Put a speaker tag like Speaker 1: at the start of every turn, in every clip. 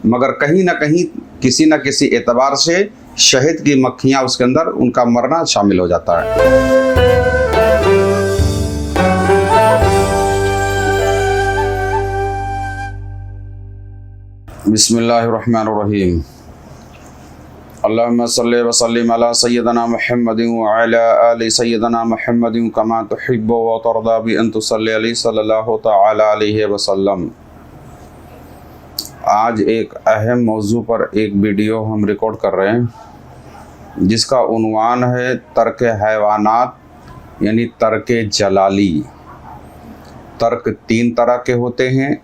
Speaker 1: मगर कहीं ना कहीं किसी न किसी एतबार से शहद की मक्खियाँ उसके अंदर उनका मरना शामिल हो जाता है। बिस्मिल्लाहिर्रहमानिर्रहीम। अल्लाहुम्मा सल्लि व सल्लिम अला सय्यदना मुहम्मदिन व अला आलि सय्यदना मुहम्मदिन कमा तुहिब्बु व तर्दा बि अन तुसल्ली अलैहि सल्लल्लाहु तआला अलैहि वसल्लम। आज एक अहम मौजू पर एक वीडियो हम रिकॉर्ड कर रहे हैं जिसका उन्वान है तर्क हैवानात यानी तर्क जलाली। तर्क 3 तरह के होते हैं,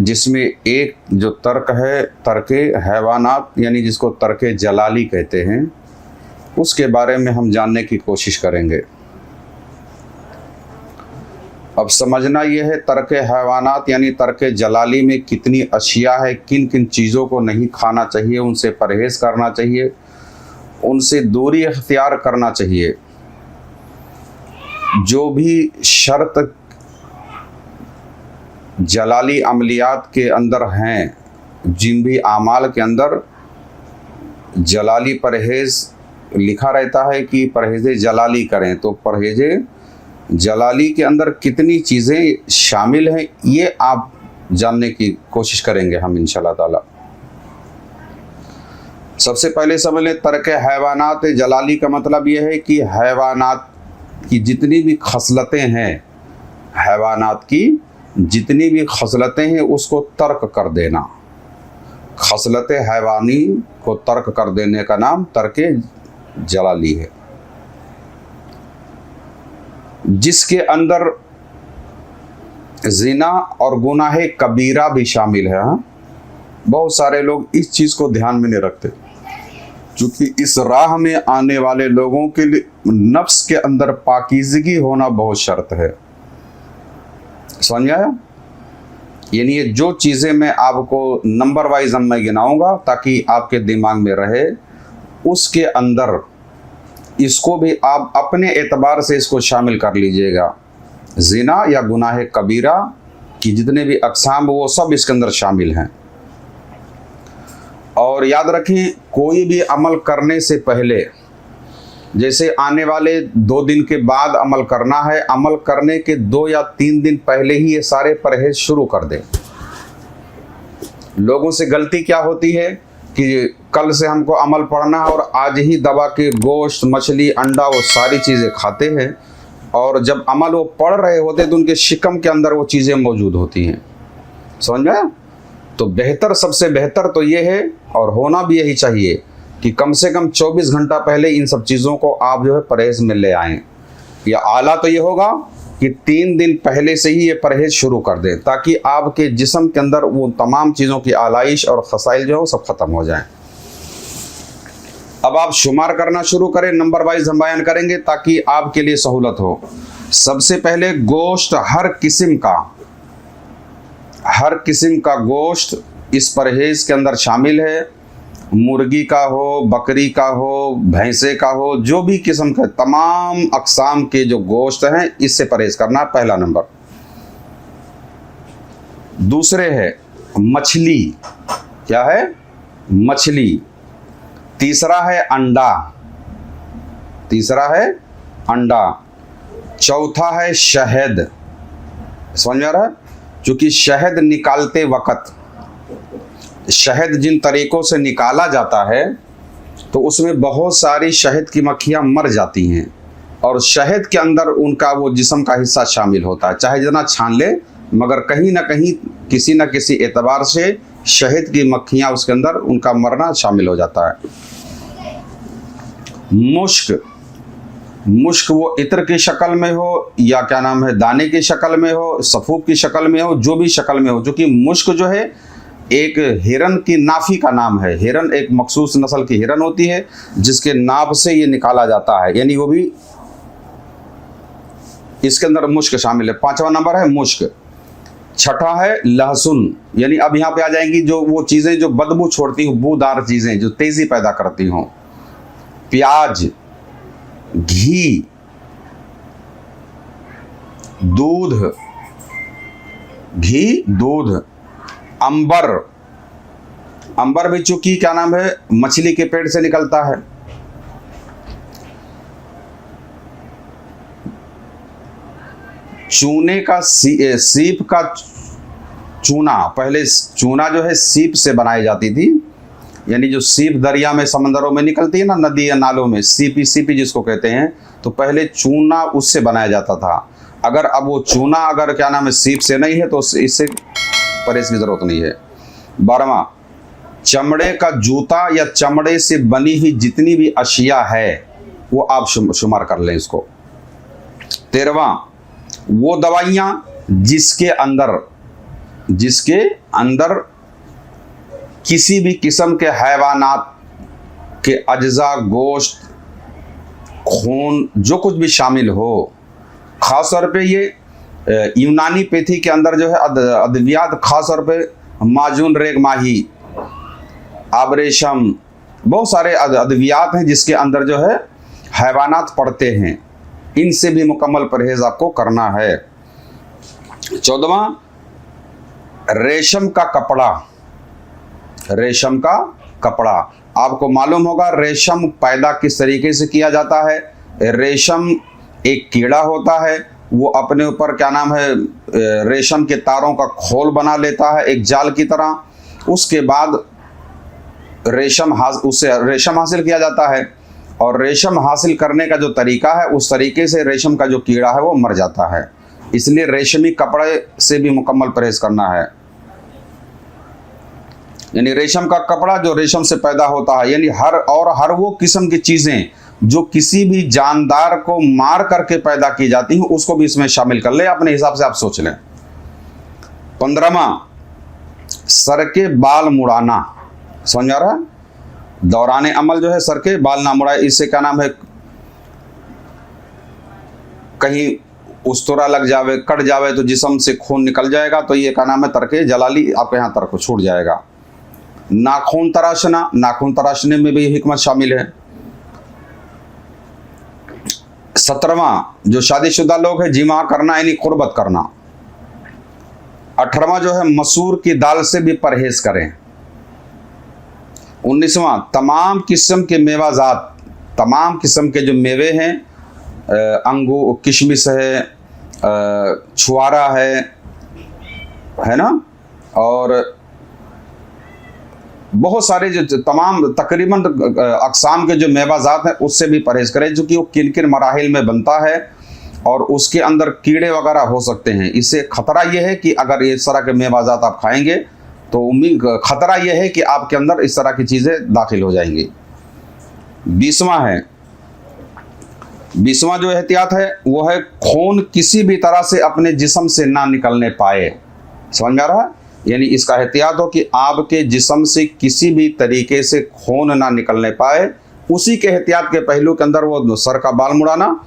Speaker 1: जिसमें एक जो तर्क है तर्क हैवानात यानी जिसको तर्क जलाली कहते हैं, उसके बारे में हम जानने की कोशिश करेंगे। अब समझना यह है तर्क हैवानात यानी तर्क जलाली में कितनी अशिया है, किन किन चीज़ों को नहीं खाना चाहिए, उनसे परहेज़ करना चाहिए, उनसे दूरी इख्तियार करना चाहिए। जो भी शर्त जलाली अमलियात के अंदर हैं, जिन भी आमाल के अंदर जलाली परहेज़ लिखा रहता है कि परहेज़ जलाली करें, तो परहेज़ जलाली के अंदर कितनी चीज़ें शामिल हैं ये आप जानने की कोशिश करेंगे हम इंशाल्लाह ताला। सबसे पहले समझ लें तर्क हैवानात जलाली का मतलब यह है कि हैवानात की जितनी भी खसलतें हैं, हैवानात की जितनी भी खसलतें हैं उसको तर्क कर देना। खसलत हैवानी को तर्क कर देने का नाम तर्क जलाली है, जिसके अंदर जिना और गुनाह कबीरा भी शामिल है। हाँ, बहुत सारे लोग इस चीज़ को ध्यान में नहीं रखते, क्योंकि इस राह में आने वाले लोगों के लिए नफ्स के अंदर पाकीज़गी होना बहुत शर्त है। समझ आया? यानी ये जो चीज़ें मैं आपको नंबर वाइज मैं गिनाऊंगा ताकि आपके दिमाग में रहे, उसके अंदर इसको भी आप अपने एतबार से इसको शामिल कर लीजिएगा। जिना या गुनाह कबीरा की जितने भी अक़साम वो सब इसके अंदर शामिल हैं। और याद रखें, कोई भी अमल करने से पहले, जैसे आने वाले 2 दिन के बाद अमल करना है, अमल करने के 2 या 3 दिन पहले ही ये सारे परहेज शुरू कर दें। लोगों से गलती क्या होती है कि कल से हमको अमल पढ़ना है और आज ही दबा के गोश्त, मछली, अंडा वो सारी चीज़ें खाते हैं, और जब अमल वो पढ़ रहे होते हैं तो उनके शिकम के अंदर वो चीज़ें मौजूद होती हैं। समझ में? तो बेहतर, सबसे बेहतर तो ये है और होना भी यही चाहिए कि कम से कम 24 घंटा पहले इन सब चीज़ों को आप जो है परहेज़ में ले आएँ। या आला तो ये होगा कि 3 दिन पहले से ही ये परहेज़ शुरू कर दें, ताकि आपके जिस्म के अंदर वो तमाम चीज़ों की आलाइश और खसाइल जो है सब ख़त्म हो जाएं। अब आप शुमार करना शुरू करें, नंबर वाइज हम बयान करेंगे ताकि आपके लिए सहूलत हो। सबसे पहले गोश्त, हर किस्म का गोश्त इस परहेज़ के अंदर शामिल है। मुर्गी का हो, बकरी का हो, भैंसे का हो, जो भी किस्म का तमाम अक़साम के जो गोश्त हैं इससे परहेज़ करना पहला नंबर। दूसरे है मछली। क्या है? मछली। तीसरा है अंडा। चौथा है शहद। समझ में आ रहा है? क्योंकि शहद निकालते वक़्त, शहद जिन तरीक़ों से निकाला जाता है तो उसमें बहुत सारी शहद की मक्खियाँ मर जाती हैं, और शहद के अंदर उनका वो जिस्म का हिस्सा शामिल होता है। चाहे जितना छान ले, मगर कहीं ना कहीं किसी न किसी एतबार से शहद की मक्खियाँ उसके अंदर उनका मरना शामिल हो जाता है। मुश्क वो इत्र की शक्ल में हो या क्या नाम है दाने की शक्ल में हो, सफ़ूफ की शक्ल में हो, जो भी शक्ल में हो, जो कि मुश्क जो है एक हिरन की नाफी का नाम है। हिरन एक मखसूस नस्ल की हिरन होती है जिसके नाभ से ये निकाला जाता है, यानी वो भी इसके अंदर मुश्क शामिल है। 5वां नंबर है मुश्क। छठा है लहसुन, यानी अब यहाँ पे आ जाएंगी जो वो चीज़ें जो बदबू छोड़ती हों, बूदार चीज़ें जो तेज़ी पैदा करती हों। प्याज, घी, दूध, घी, दूध, अंबर। अंबर भी चूंकि क्या नाम है मछली के पेट से निकलता है। चूने का सीप का चूना, पहले चूना जो है सीप से बनाई जाती थी, यानी जो सीप दरिया में समंदरों में निकलती है ना, नदी या नालों में, सीपी सीपी जिसको कहते हैं, तो पहले चूना उससे बनाया जाता था। अगर अब वो चूना अगर क्या नाम है सीप से नहीं है तो इससे परहेज की जरूरत नहीं है। 12वां, चमड़े का जूता या चमड़े से बनी हुई जितनी भी अशिया है वो आप शुमार कर लें इसको। 13वां, वो दवाइयां जिसके अंदर किसी भी किस्म के हैवानात के अज्जा, गोश्त, खून, जो कुछ भी शामिल हो। खास तौर पे ये यूनानी पैथी के अंदर जो है अद्वियात, खास तौर पे माजून, रेग माही, आबरेशम, बहुत सारे अद्वियात हैं जिसके अंदर जो है हैवानात पड़ते हैं। इनसे भी मुकम्मल परहेज आपको करना है। 14वां, रेशम का कपड़ा। रेशम का कपड़ा, आपको मालूम होगा रेशम पैदा किस तरीके से किया जाता है। रेशम एक कीड़ा होता है, वो अपने ऊपर क्या नाम है रेशम के तारों का खोल बना लेता है एक जाल की तरह। उसके बाद उससे रेशम हासिल किया जाता है, और रेशम हासिल करने का जो तरीका है उस तरीके से रेशम का जो कीड़ा है वो मर जाता है। इसलिए रेशमी कपड़े से भी मुकम्मल परहेज करना है। यानी रेशम का कपड़ा जो रेशम से पैदा होता है, यानी हर वो किस्म की चीजें जो किसी भी जानदार को मार करके पैदा की जाती हैं उसको भी इसमें शामिल कर ले, अपने हिसाब से आप सोच लें। 15वां, सर के बाल मुड़ाना। समझ आ रहा है? दौरान अमल जो है सर के बाल ना मुड़ाए। इससे क्या नाम है कहीं उस्तरा लग जावे, कट जावे तो जिस्म से खून निकल जाएगा, तो ये क्या नाम है तरके जलाली आपके यहाँ तर्क छूट जाएगा। नाखून तराशना, नाखून तराशने में भी हिकमत शामिल है। 17वां, जो शादीशुदा लोग हैं जिमा करना यानी कुर्बत करना। 18वां जो है मसूर की दाल से भी परहेज करें। 19वां, तमाम किस्म के मेवाजात, तमाम किस्म के जो मेवे हैं, अंगूर, किशमिश है, छुआरा है ना, और बहुत सारे जो तमाम तकरीबन अक़साम के जो मेवाजात हैं उससे भी परहेज करें, जो कि वो किन किन मराहिल में बनता है और उसके अंदर कीड़े वगैरह हो सकते हैं। इससे खतरा यह है कि अगर इस तरह के मेवाजात आप खाएंगे तो खतरा यह है कि आपके अंदर इस तरह की चीज़ें दाखिल हो जाएंगी। 20वां जो एहतियात है वो है खून किसी भी तरह से अपने जिस्म से ना निकलने पाए। समझ में आ रहा है? यानी इसका एहतियात हो कि आपके जिस्म से किसी भी तरीके से खून ना निकलने पाए। उसी के एहतियात के पहलू के अंदर वो सर का बाल मुड़ाना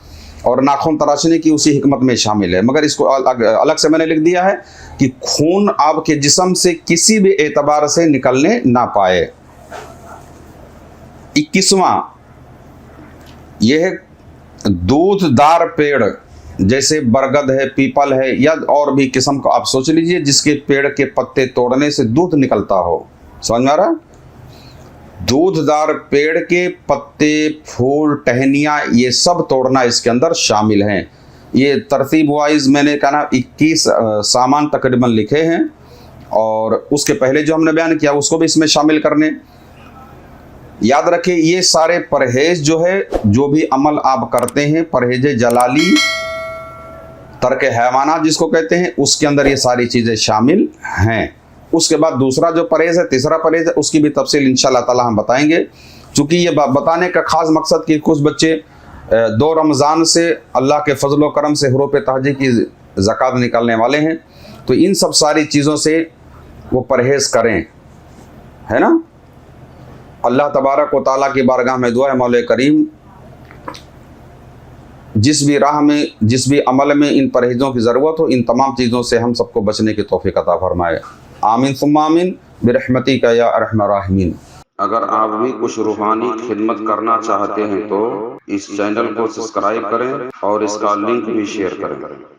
Speaker 1: और नाखून तराशने की उसी हिकमत में शामिल है, मगर इसको अलग से मैंने लिख दिया है कि खून आपके जिस्म से किसी भी एतबार से निकलने ना पाए। 21वां, यह है दूधदार पेड़, जैसे बरगद है, पीपल है, या और भी किस्म का आप सोच लीजिए जिसके पेड़ के पत्ते तोड़ने से दूध निकलता हो। समझ में आ रहा है? दूधदार पेड़ के पत्ते, फूल, टहनियाँ, ये सब तोड़ना इसके अंदर शामिल हैं। ये तरतीब वाइज मैंने कहा ना 21 सामान तकरीबन लिखे हैं, और उसके पहले जो हमने बयान किया उसको भी इसमें शामिल करने। याद रखें ये सारे परहेज जो है, जो भी अमल आप करते हैं, परहेज जलाली, तर्क हैवानात जिसको कहते हैं, उसके अंदर ये सारी चीज़ें शामिल हैं। उसके बाद दूसरा जो परहेज है, तीसरा परहेज है, उसकी भी तफसील इंशाल्लाह ताला हम बताएंगे। चूँकि ये बताने का खास मकसद कि कुछ बच्चे 2 रमज़ान से अल्लाह के फजल व करम से हुरूफ तहज्जुद की ज़कात निकालने वाले हैं, तो इन सब सारी चीज़ों से वो परहेज करें, है ना। अल्लाह तबारक व तआला की बारगाह में दुआ है मौला करीम जिस भी राह में, जिस भी अमल में इन परहेज़ों की ज़रूरत हो, इन तमाम चीज़ों से हम सबको बचने की तौफीक अता फरमाए। आमीन सुम्मा आमीन बिरहमतिका या अरहमर राहिमीन।
Speaker 2: अगर आप भी कुछ रूहानी खिदमत करना चाहते हैं तो इस चैनल को सब्सक्राइब करें और इसका लिंक भी शेयर करें।